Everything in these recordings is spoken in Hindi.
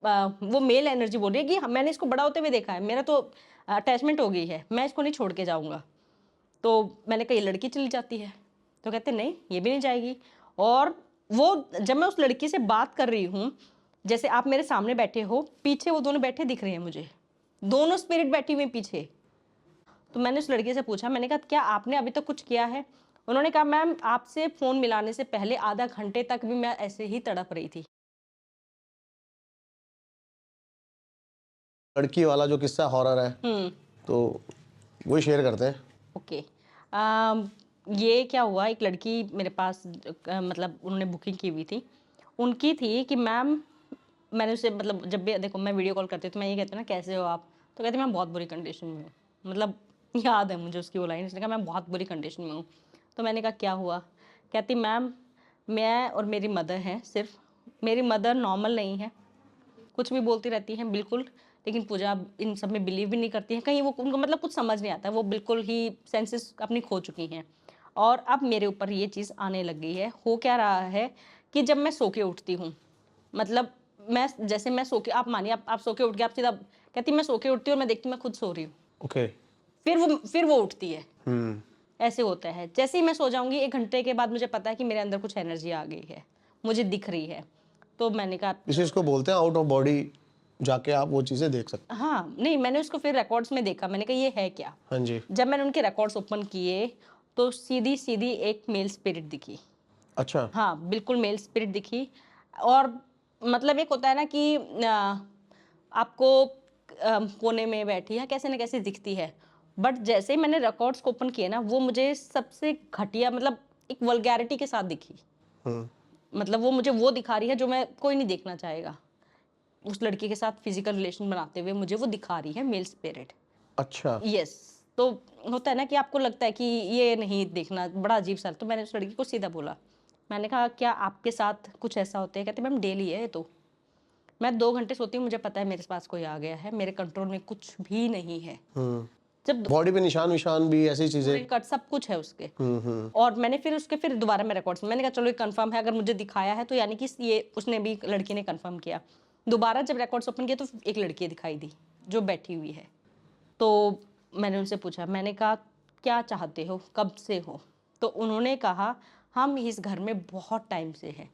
वो मेल एनर्जी बोल रही है कि मैंने इसको बड़ा होते हुए देखा है, मेरा तो अटैचमेंट हो गई है, मैं इसको नहीं छोड़ के जाऊँगा। तो मैंने कहा ये लड़की चली जाती है, तो कहते नहीं ये भी नहीं जाएगी। और वो जब मैं उस लड़की से बात कर रही हूँ, जैसे आप मेरे सामने बैठे हो, पीछे वो दोनों बैठे दिख रहे हैं मुझे, दोनों स्पिरिट बैठी हुई हैं पीछे। तो मैंने उस लड़की से पूछा, मैंने कहा क्या आपने अभी तक कुछ किया है? उन्होंने कहा मैम आपसे फ़ोन मिलाने से पहले आधा घंटे तक भी मैं ऐसे ही तड़प रही थी। लड़की वाला जो किस्सा हॉरर है, तो वही शेयर करते हैं। ओके। ये क्या हुआ, एक लड़की मेरे पास मतलब उन्होंने बुकिंग की हुई थी। उनकी थी कि मैम, मैंने उससे मतलब जब भी देखो मैं वीडियो कॉल करती हूँ तो मैं ये कहती हूँ ना कैसे हो आप? तो कहती मैं बहुत बुरी कंडीशन में हूँ। मतलब याद है मुझे उसकी वो लाइन, उसने कहा मैं बहुत बुरी कंडीशन में हूँ। तो मैंने कहा क्या हुआ? कहती मैम मैं और मेरी मदर हैं सिर्फ। मेरी मदर नॉर्मल नहीं है, कुछ भी बोलती रहती हैं बिल्कुल, लेकिन पूजा इन सब में बिलीव भी नहीं करती हैं। कहीं वो उनको मतलब कुछ समझ नहीं आता, वो बिल्कुल ही सेंसेस अपनी खो चुकी हैं। और अब मेरे ऊपर ये चीज़ आने लग गई है। हो क्या रहा है कि जब मैं सो के उठती हूँ, मतलब मैं सो के, आप मानिए आप सो के उठ गए, आप सीधा कहती मैं सो के उठती हूँ और मैं देखती हूँ मैं खुद सो रही हूँ। ओके। फिर वो उठती है। ऐसे होता है। जैसे ही मैं सो जाऊंगी 1 घंटे के बाद मुझे पता है कि मेरे अंदर कुछ एनर्जी आ गई है, मुझे दिख रही है। तो मैंने कहा इस चीज़ को बोलते हैं आउट ऑफ बॉडी, जाके आप वो चीज़ें देख सकते हाँ, नहीं मैंने उसको फिर रिकॉर्ड्स में देखा, मैंने कहा ये है क्या? हैं। हाँ जी। जब मैंने उनके रिकॉर्ड्स ओपन किए तो सीधी-सीधी एक मेल स्पिरिट दिखी। अच्छा। हाँ, बिल्कुल मेल स्पिरिट दिखी। और मतलब एक होता है ना कि आपको कोने में बैठी है, कैसे न कैसे दिखती है। बट जैसे ही मैंने रिकॉर्ड्स को ओपन किए ना, वो मुझे सबसे घटिया मतलब एक वल्गैरिटी के साथ दिखी। मतलब वो मुझे वो दिखा रही है जो मैं कोई नहीं देखना चाहेगा। उस लड़की के साथ फिजिकल रिलेशन बनाते हुए मुझे वो दिखा रही है मेल स्पिरिट। अच्छा। यस। तो होता है ना कि आपको लगता है कि ये नहीं देखना, बड़ा अजीब सा। तो मैंने उस लड़की को सीधा बोला, मैंने कहा क्या आपके साथ कुछ ऐसा होता है? कहते मैम डेली है ये तो। मैं 2 घंटे सोती हूँ, मुझे पता है मेरे पास कोई आ गया है, मेरे कंट्रोल में कुछ भी नहीं है। जब बॉडी पे निशान विशान भी ऐसी चीज़ें। कट सब कुछ है उसके। और मैंने फिर दोबारा मैं रिकॉर्ड्स, मैंने कहा चलो ये कंफर्म है, अगर मुझे दिखाया है तो यानी कि ये उसने भी, लड़की ने कंफर्म किया। दोबारा जब रिकॉर्ड्स ओपन किया तो एक लड़की दिखाई दी जो बैठी हुई है। तो मैंने उनसे पूछा, मैंने कहा क्या चाहते हो, कब से हो? तो उन्होंने कहा हम इस घर में बहुत टाइम से हैं,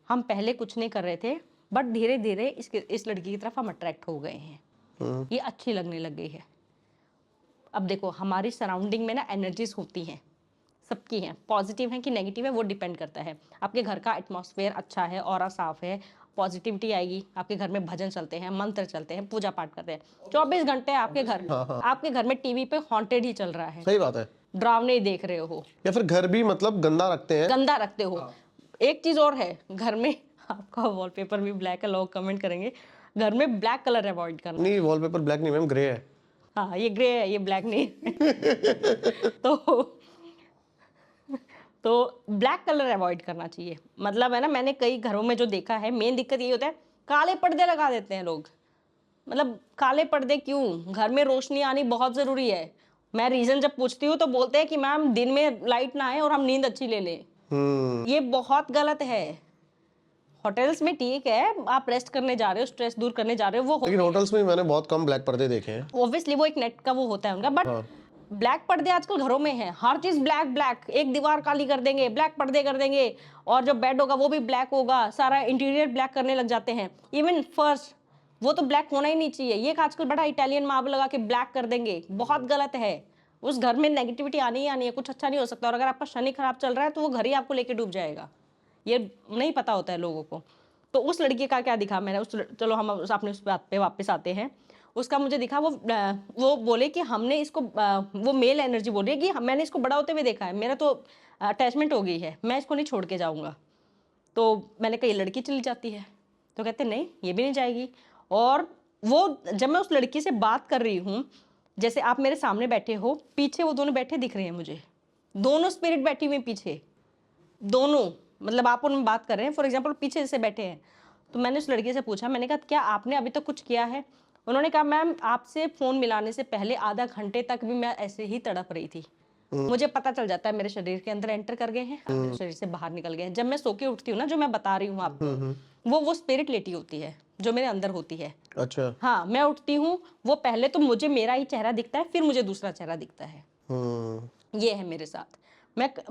हम पहले कुछ नहीं कर रहे थे, बट धीरे धीरे इस लड़की की तरफ हम अट्रैक्ट हो गए हैं, ये अच्छी लगने लग गई है। अब देखो हमारी सराउंडिंग में ना एनर्जीज होती हैं, सबकी हैं, पॉजिटिव है कि नेगेटिव है वो डिपेंड करता है। आपके घर का एटमॉस्फेयर अच्छा है, ऑरा साफ है, पॉजिटिविटी आएगी। आपके घर में भजन चलते हैं, मंत्र चलते हैं, पूजा पाठ करते हैं 24 घंटे। आपके घर में टीवी पे हॉन्टेड ही चल रहा है, सही बात है। डरावने ही देख रहे हो, या फिर घर भी मतलब गंदा रखते हैं। गंदा रखते हो। एक चीज और है घर में, आपका वॉलपेपर भी ब्लैक है, लोग कमेंट करेंगे। घर में ब्लैक कलर अवॉइड करना। नहीं, वॉलपेपर ब्लैक नहीं मैम, ग्रे है। हाँ ये ग्रे है, ये ब्लैक नहीं है। तो ब्लैक कलर अवॉइड करना चाहिए। मतलब है ना, मैंने कई घरों में जो देखा है, मेन दिक्कत ये होता है काले पर्दे लगा देते हैं लोग। मतलब काले पर्दे क्यों? घर में रोशनी आनी बहुत जरूरी है। मैं रीजन जब पूछती हूँ तो बोलते हैं कि मैम दिन में लाइट ना आए और हम नींद अच्छी ले लें। ये बहुत गलत है। होटल्स में ठीक है, आप रेस्ट करने जा रहे हो, स्ट्रेस दूर करने जा रहे हो, वो लेकिन होटल्स में मैंने बहुत कम ब्लैक पर्दे देखे हैं। ऑब्वियसली वो एक नेट का वो होता है उनका। बट हाँ। ब्लैक पर्दे आजकल घरों में है, हर चीज ब्लैक ब्लैक, एक दीवार काली कर देंगे, ब्लैक पर्दे कर देंगे, और जो बेड होगा वो भी ब्लैक होगा, सारा इंटीरियर ब्लैक करने लग जाते हैं। इवन फर्श, वो तो ब्लैक होना ही नहीं चाहिए, ये आजकल बड़ा इटालियन मार्बल लगा के ब्लैक कर देंगे, बहुत गलत है। उस घर में नेगेटिविटी आनी ही आनी है, कुछ अच्छा नहीं हो सकता। और अगर आपका शनि खराब चल रहा है तो वो घर ही आपको लेके डूब जाएगा, ये नहीं पता होता है लोगों को। तो उस लड़की का क्या दिखा मैंने, चलो हम अपने उस बात पे वापस आते हैं। उसका मुझे दिखा, वो बोले कि हमने इसको, वो मेल एनर्जी बोल रही है कि मैंने इसको बड़ा होते हुए देखा है, मेरा तो अटैचमेंट हो गई है, मैं इसको नहीं छोड़ के जाऊंगा। तो मैंने कहा ये लड़की चली जाती है, तो कहते नहीं ये भी नहीं जाएगी। और वो जब मैं उस लड़की से बात कर रही हूँ, जैसे आप मेरे सामने बैठे हो, पीछे वो दोनों बैठे दिख रहे हैं मुझे, दोनों स्पिरिट बैठी हुई पीछे, दोनों। मतलब आप उनमें बात कर रहे हैं, फॉर एग्जाम्पल पीछे से बैठे हैं। तो मैंने उस लड़की से पूछा, मैंने कहा क्या आपने अभी तक कुछ किया है? उन्होंने कहा मैम आपसे फ़ोन मिलाने से पहले आधा घंटे तक भी मैं ऐसे ही तड़प रही थी। मुझे पता चल जाता है मेरे शरीर के अंदर एंटर कर गए हैं, मेरे शरीर से बाहर निकल गए हैं। जब मैं सो के उठती हूँ ना, जो मैं बता रही हूँ आपको, वो स्पिरिट लेटी होती है जो मेरे अंदर होती है। अच्छा। हाँ, मैं उठती हूँ, वो पहले तो मुझे मेरा ही चेहरा दिखता है, फिर मुझे दूसरा चेहरा दिखता है। ये है मेरे साथ।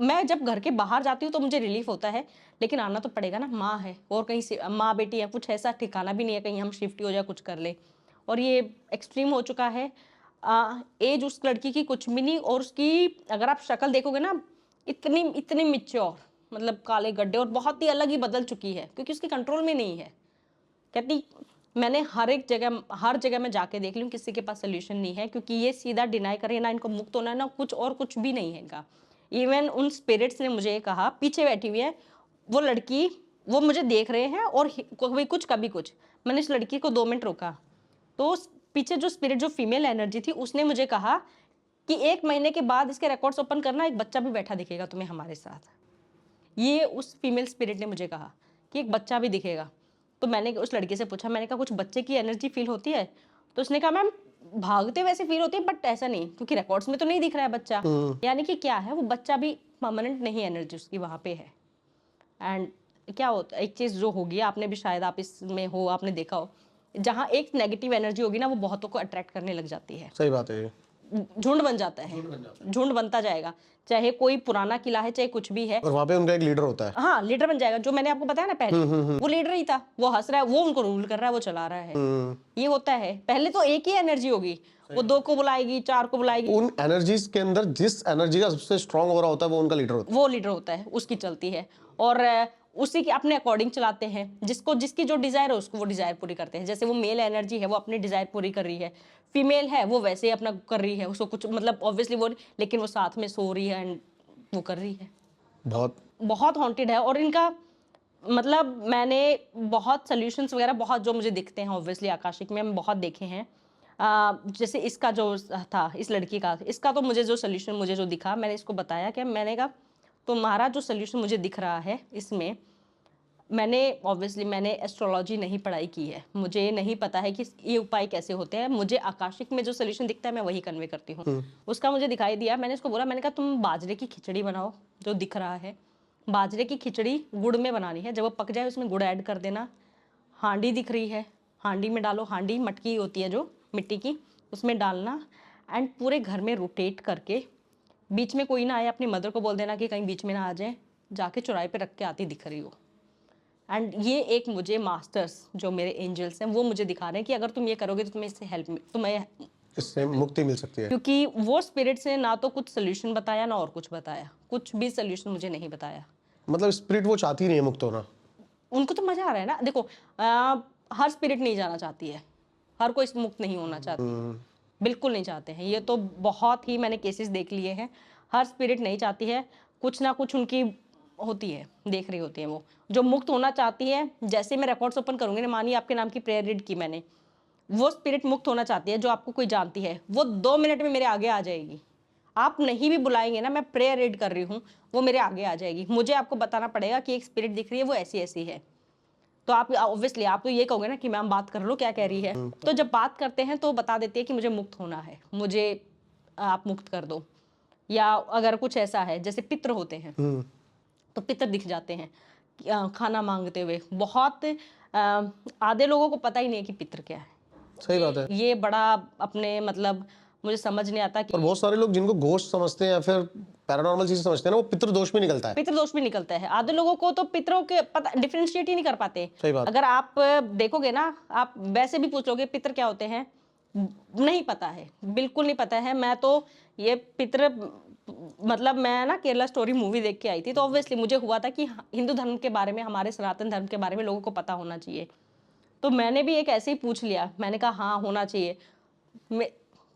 मैं जब घर के बाहर जाती हूँ तो मुझे रिलीफ होता है, लेकिन आना तो पड़ेगा ना, माँ है और कहीं से माँ बेटी है, कुछ ऐसा ठिकाना भी नहीं है कहीं हम शिफ्ट हो जाए कुछ कर ले। और ये एक्सट्रीम हो चुका है। एज उस लड़की की कुछ भी नहीं, और उसकी अगर आप शक्ल देखोगे ना, इतनी इतनी मिच्योर, मतलब काले गड्ढे, और बहुत ही अलग ही बदल चुकी है, क्योंकि उसके कंट्रोल में नहीं है। कहती मैंने हर जगह में जाके देख लूँ, किसी के पास सोल्यूशन नहीं है, क्योंकि ये सीधा डिनाई करे ना, इनको मुक्त होना है ना, कुछ और कुछ भी नहीं है इनका। इवन उन स्पिरिट्स ने मुझे कहा, पीछे बैठी हुई है वो लड़की, वो मुझे देख रहे हैं और कभी कुछ। मैंने इस लड़की को 2 मिनट रोका, तो पीछे जो स्पिरिट, जो फीमेल एनर्जी थी, उसने मुझे कहा कि 1 महीने के बाद इसके रिकॉर्ड्स ओपन करना, एक बच्चा भी बैठा दिखेगा तुम्हें हमारे साथ। ये उस फीमेल स्पिरिट ने मुझे कहा कि एक बच्चा भी दिखेगा। तो मैंने उस लड़की से पूछा, मैंने कहा कुछ बच्चे की एनर्जी फील होती है? तो उसने कहा मैम भागते वैसे फील होती है, बट ऐसा नहीं, क्योंकि रिकॉर्ड्स में तो नहीं दिख रहा है बच्चा। यानी कि क्या है, वो बच्चा भी परमानेंट नहीं, एनर्जी उसकी वहां पे है। एंड क्या होता है, एक चीज जो होगी, आपने भी शायद, आप इसमें हो, आपने देखा हो, जहाँ एक नेगेटिव एनर्जी होगी ना, वो बहुतों को अट्रैक्ट करने लग जाती है। सही बात है ये। झुंड बन जाता है, झुंड बनता जाएगा, चाहे कोई पुराना किला है, चाहे कुछ भी है। और वहाँ पे उनका एक लीडर होता है। हाँ, लीडर बन जाएगा। जो मैंने आपको बताया ना पहले, वो लीडर ही था, वो हंस रहा है, वो उनको रूल कर रहा है, वो चला रहा है। ये होता है। पहले तो एक ही एनर्जी होगी, वो 2 को बुलाएगी, 4 को बुलाएगी। उन एनर्जीज के अंदर जिस एनर्जी का सबसे स्ट्रांग हो रहा होता है, वो उनका लीडर होता है। वो लीडर होता है, उसकी चलती है, और उसी के अपने अकॉर्डिंग चलाते हैं। जिसको जिसकी जो डिजायर है, उसको वो डिजायर पूरी करते हैं। जैसे वो मेल एनर्जी है, वो अपनी डिजायर पूरी कर रही है, फीमेल है वो वैसे ही अपना कर रही है, उसको कुछ मतलब ऑब्वियसली वो, लेकिन वो साथ में सो रही है एंड वो कर रही है। बहुत बहुत हॉन्टेड है। और इनका मतलब मैंने बहुत सोल्यूशंस वगैरह बहुत जो मुझे दिखते हैं ऑब्वियसली आकाशिक में, हम बहुत देखे हैं। जैसे इसका जो था, इस लड़की का, इसका तो मुझे जो सोल्यूशन मुझे जो दिखा, मैंने इसको बताया कि मैंने कहा तुम्हारा जो सोल्यूशन मुझे दिख रहा है इसमें, मैंने ऑब्वियसली मैंने एस्ट्रोलॉजी नहीं पढ़ाई की है, मुझे नहीं पता है कि ये उपाय कैसे होते हैं। मुझे आकाशिक में जो सोल्यूशन दिखता है मैं वही कन्वे करती हूँ। उसका मुझे दिखाई दिया, मैंने इसको बोला, मैंने कहा तुम बाजरे की खिचड़ी बनाओ, जो दिख रहा है बाजरे की खिचड़ी गुड़ में बनानी है, जब वो पक जाए उसमें गुड़ ऐड कर देना। हांडी दिख रही है, हांडी में डालो, हांडी मटकी होती है जो मिट्टी की, उसमें डालना, एंड पूरे घर में रोटेट करके, बीच में कोई ना आए, अपनी मदर को बोल देना कि कहीं बीच में ना आ जाए, जाके चौराहे पे रख के आती दिख रही हो। एंड ये एक मुझे मास्टर्स जो मेरे एंजल्स हैं वो मुझे दिखा रहे हैं कि अगर तुम ये करोगे तो तुम्हें इससे हेल्प, तुम्हें इससे मुक्ति मिल सकती है। क्योंकि वो स्पिरिट्स ने ना तो कुछ सोल्यूशन बताया ना और कुछ बताया, कुछ भी सोल्यूशन मुझे नहीं बताया। मतलब स्पिरिट वो चाहती नहीं है मुक्त होना। उनको तो मजा आ रहा है ना। देखो हर स्पिरिट नहीं जाना चाहती है, हर कोई मुक्त नहीं होना चाहती, बिल्कुल नहीं चाहते हैं। ये तो बहुत ही मैंने केसेस देख लिए हैं, हर स्पिरिट नहीं चाहती है, कुछ ना कुछ उनकी होती है, देख रही होती है वो जो मुक्त होना चाहती है। जैसे मैं रिकॉर्ड्स ओपन करूंगी ना, मानिए आपके नाम की प्रेयर रीड की मैंने, वो स्पिरिट मुक्त होना चाहती है जो आपको कोई जानती है, वो 2 मिनट में मेरे आगे आ जाएगी। आप नहीं भी बुलाएंगे ना, मैं प्रेयर रीड कर रही हूँ, वो मेरे आगे आ जाएगी। मुझे आपको बताना पड़ेगा कि एक स्पिरिट दिख रही है, वो ऐसी ऐसी है, तो आप ऑब्वियसली आप तो ये कहोगे ना कि मैम बात कर लो, क्या कह रही है। तो जब बात करते हैं तो बता देती है कि मुझे मुक्त होना है, मुझे आप मुक्त कर दो। या अगर कुछ ऐसा है, जैसे पितृ होते हैं, तो पितृ दिख जाते हैं खाना मांगते हुए। बहुत आधे लोगों को पता ही नहीं है कि पितृ क्या है। सही बात है। ये बड़ा अपने मतलब मुझे समझ नहीं आता कि और बहुत सारे लोग जिनको घोस्ट समझते हैं या फिर पैरानॉर्मल चीजें समझते हैं ना, वो पितृदोष में निकलता है। पितृदोष भी निकलता है। आधे लोगों को तो पितरों के पता डिफरेंशिएट ही नहीं कर पाते। सही बात। अगर आप देखोगे ना, आप वैसे भी पूछ लोगे पितर क्या होते हैं, नहीं पता है, बिल्कुल नहीं पता है। मैं तो ये पितर मतलब मैं ना केरला स्टोरी मूवी देख के आई थी, तो ऑब्वियसली मुझे हुआ था कि हिंदू धर्म के बारे में, हमारे सनातन धर्म के बारे में लोगों को पता होना चाहिए। तो मैंने भी एक ऐसे ही पूछ लिया, मैंने कहा हाँ होना चाहिए।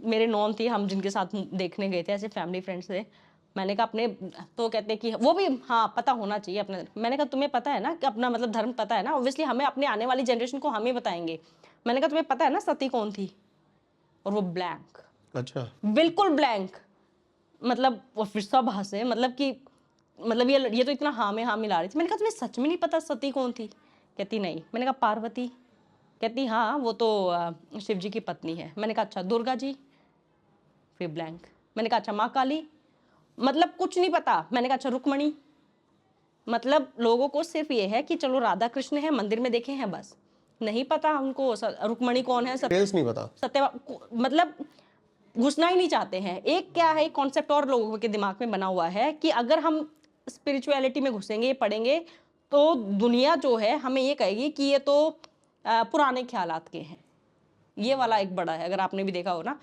मेरे नॉन थी, हम जिनके साथ देखने गए थे, ऐसे फैमिली फ्रेंड्स थे। मैंने कहा अपने, तो कहते कि वो भी हाँ पता होना चाहिए अपने। मैंने कहा तुम्हें पता है ना कि अपना मतलब धर्म पता है ना, ऑब्वियसली हमें अपने आने वाली जनरेशन को हम ही बताएंगे। मैंने कहा तुम्हें पता है ना सती कौन थी, और वो ब्लैंक, अच्छा। बिल्कुल ब्लैंक। मतलब वो फिर सब हंसे, मतलब कि मतलब ये तो इतना हाँ में हाँ मिला रही थी। मैंने कहा तुम्हें सच में नहीं पता सती कौन थी? कहती नहीं। मैंने कहा पार्वती? कहती हाँ वो तो शिव जी की पत्नी है। मैंने कहा अच्छा दुर्गा जी? फिर ब्लैंक। मैंने कहा अच्छा माँ काली? मतलब कुछ नहीं पता। मैंने कहा अच्छा रुक्मणी, मतलब लोगों को सिर्फ ये है कि चलो राधा कृष्ण है, मंदिर में देखे हैं, बस नहीं पता उनको रुक्मणी कौन है, डिटेल्स नहीं पता। मतलब घुसना ही नहीं चाहते हैं। एक क्या है कॉन्सेप्ट और लोगों के दिमाग में बना हुआ है कि अगर हम स्पिरिचुअलिटी में घुसेंगे, पढ़ेंगे, तो दुनिया जो है हमें ये कहेगी कि ये तो पुराने ख्यालात के हैं। ये वाला एक बड़ा है, अगर आपने भी देखा हो ना,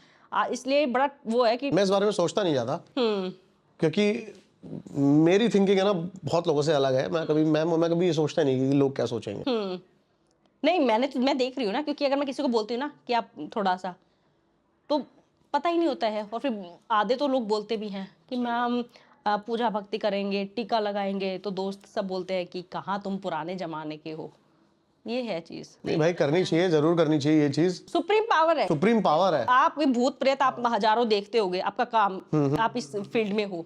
इसलिए बड़ा वो है कि मैं इस बारे में सोचता नहीं ज़्यादा, क्योंकि मेरी थिंकिंग है ना बहुत लोगों से अलग है। मैं कभी ये सोचता नहीं कि लोग क्या सोचेंगे। नहीं, मैं देख रही हूँ ना, क्योंकि अगर मैं किसी को बोलती हूँ ना कि आप थोड़ा सा, तो पता ही नहीं होता है। और फिर आधे तो लोग बोलते भी हैं कि मैम पूजा भक्ति करेंगे, टीका लगाएंगे, तो दोस्त सब बोलते हैं कि कहाँ तुम पुराने जमाने के हो। ये है चीज। नहीं भाई, करनी चाहिए, जरूर करनी चाहिए ये चीज। सुप्रीम पावर है, सुप्रीम पावर है। आप भी भूत प्रेत आप हजारों देखते होगे, आपका काम, आप इस फील्ड में हो,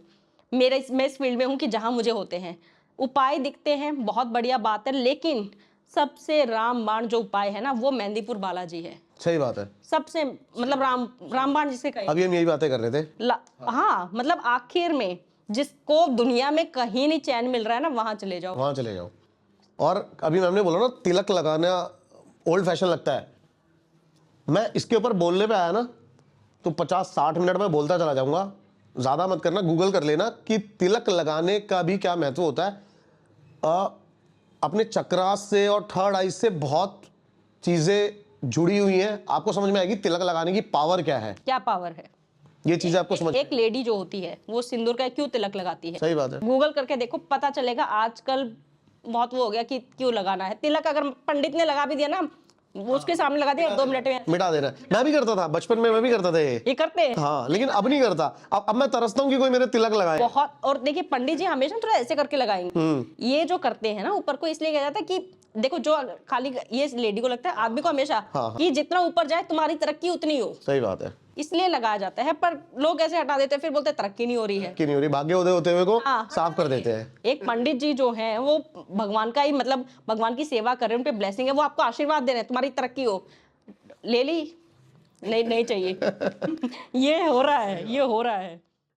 मैं इस फील्ड में हूँ कि जहां मुझे होते हैं उपाय दिखते हैं, बहुत बढ़िया बात है, लेकिन सबसे रामबाण जो उपाय है ना, वो मेहंदीपुर बालाजी है। सही बात है। सबसे मतलब रामबाण जिसे कहे। अभी हम यही बातें कर रहे थे। हाँ, मतलब आखिर में जिसको दुनिया में कहीं नहीं चैन मिल रहा है ना, वहां चले जाओ, वहां चले जाओ। और अभी मैम ने बोला ना तिलक लगाना ओल्ड फैशन लगता है, मैं इसके ऊपर बोलने पे आया ना तो 50-60 मिनट में बोलता चला जाऊंगा। ज़्यादा मत करना, गूगल कर लेना कि तिलक लगाने का भी क्या महत्व होता है। अपने चक्रास से और थर्ड आई से बहुत चीज़ें जुड़ी हुई हैं। आपको समझ में आएगी तिलक लगाने की पावर क्या है, क्या पावर है। ये चीज़ें आपको समझ। एक लेडी जो होती है वो सिंदूर का क्यों तिलक लगाती है, सही बात है। गूगल करके देखो, पता चलेगा। आजकल बहुत वो हो गया कि क्यों लगाना है तिलक। अगर पंडित ने लगा भी दिया ना, वो उसके सामने लगा दिया, 2 मिनट में मिटा देना। मैं भी करता था बचपन में, मैं भी करता था ये करते हैं। हाँ, लेकिन अब नहीं करता। अब मैं तरसता हूँ कि कोई मेरे तिलक लगाए। बहुत। और देखिए पंडित जी हमेशा थोड़ा ऐसे करके लगाएंगे। ये जो करते हैं ना ऊपर को, इसलिए कहा जाता है कि देखो, जो खाली ये लेडी को लगता है, आदमी को हमेशा कि जितना ऊपर जाए तुम्हारी तरक्की उतनी हो। सही बात है, इसलिए लगाया जाता है। पर लोग ऐसे हटा देते हैं, फिर बोलते हैं तरक्की नहीं हो रही है, कि नहीं हो रही, भाग्य उदय होते हुए को साफ कर देते हैं। एक पंडित जी जो हैं वो भगवान का ही, मतलब भगवान की सेवा कर रहे हैं, उन पे ब्लेसिंग है, वो आपको आशीर्वाद दे रहे हैं तुम्हारी तरक्की हो। ले ली? नहीं चाहिए। ये हो रहा है, ये हो रहा है।